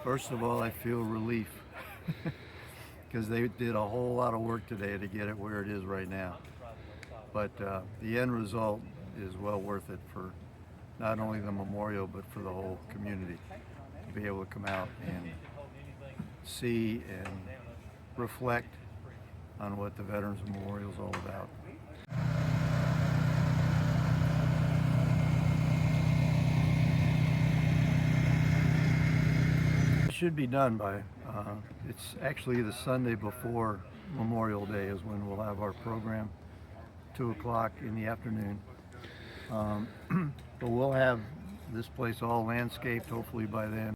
First of all, I feel relief because they did a whole lot of work today to get it where it is right now. But the end result is well worth it for not only the memorial, but for the whole community to be able to come out and see and reflect on what the Veterans Memorial is all about. It should be done by, it's actually the Sunday before Memorial Day is when we'll have our program, 2 o'clock in the afternoon. But we'll have this place all landscaped hopefully by then.